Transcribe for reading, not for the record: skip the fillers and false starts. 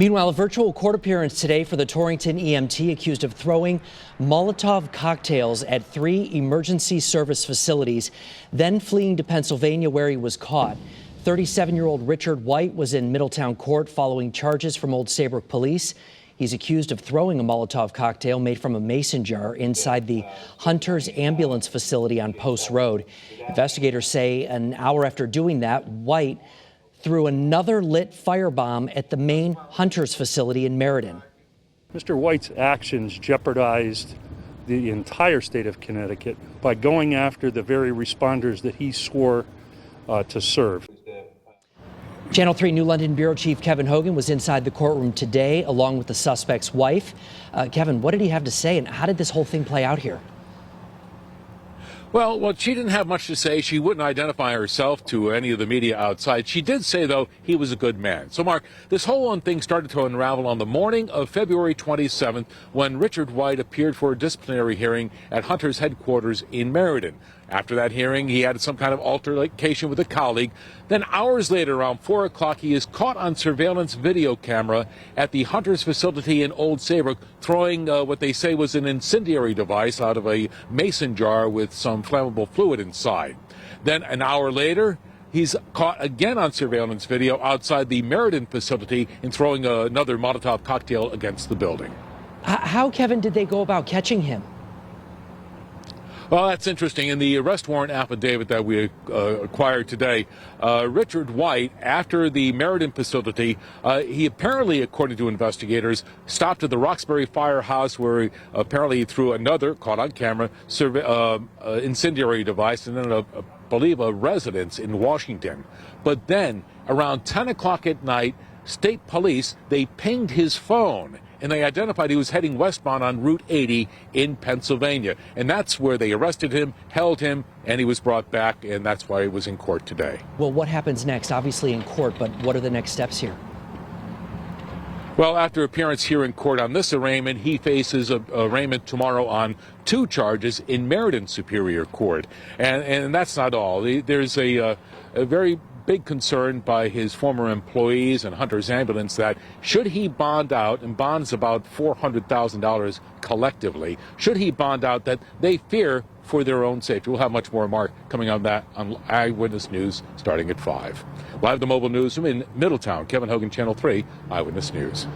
Meanwhile, a virtual court appearance today for the Torrington EMT accused of throwing Molotov cocktails at 3 emergency service facilities, then fleeing to Pennsylvania where he was caught. 37-year-old Richard White was in Middletown court following charges from Old Saybrook police. He's accused of throwing a Molotov cocktail made from a mason jar inside the Hunter's ambulance facility on Post Road. Investigators say an hour after doing that, White threw another lit firebomb at the main Hunter's facility in Meriden. Mr. White's actions jeopardized the entire state of Connecticut by going after the very responders that he swore to serve. Channel 3 New London Bureau Chief Kevin Hogan was inside the courtroom today along with the suspect's wife. Kevin, what did he have to say and how did this whole thing play out here? Well, she didn't have much to say. She wouldn't identify herself to any of the media outside. She did say, though, he was a good man. So, Mark, this whole thing started to unravel on the morning of February 27th when Richard White appeared for a disciplinary hearing at Hunter's headquarters in Meriden. After that hearing, he had some kind of altercation with a colleague. Then hours later, around 4 o'clock, he is caught on surveillance video camera at the Hunter's facility in Old Saybrook, throwing what they say was an incendiary device out of a mason jar with some flammable fluid inside. Then an hour later, he's caught again on surveillance video outside the Meriden facility in throwing another Molotov cocktail against the building. How, Kevin, did they go about catching him? Well, that's interesting. In the arrest warrant affidavit that we acquired today, Richard White, after the Meriden facility, he apparently, according to investigators, stopped at the Roxbury firehouse where he apparently threw another, caught on camera, incendiary device, and then, I believe, a residence in Washington. But then, around 10 o'clock at night, state police, they pinged his phone, and they identified he was heading westbound on Route 80 in Pennsylvania. And that's where they arrested him, held him, and he was brought back, and that's why he was in court today. Well, what happens next? Obviously in court, but what are the next steps here? Well, after appearance here in court on this arraignment, he faces arraignment tomorrow on 2 charges in Meriden Superior Court. And that's not all. There's a very big concern by his former employees and Hunter's ambulance that should he bond out, and bond's about $400,000 collectively, should he bond out, that they fear for their own safety. We'll have much more, Mark, coming on that on Eyewitness News starting at 5. Live the mobile newsroom in Middletown, Kevin Hogan, Channel 3, Eyewitness News.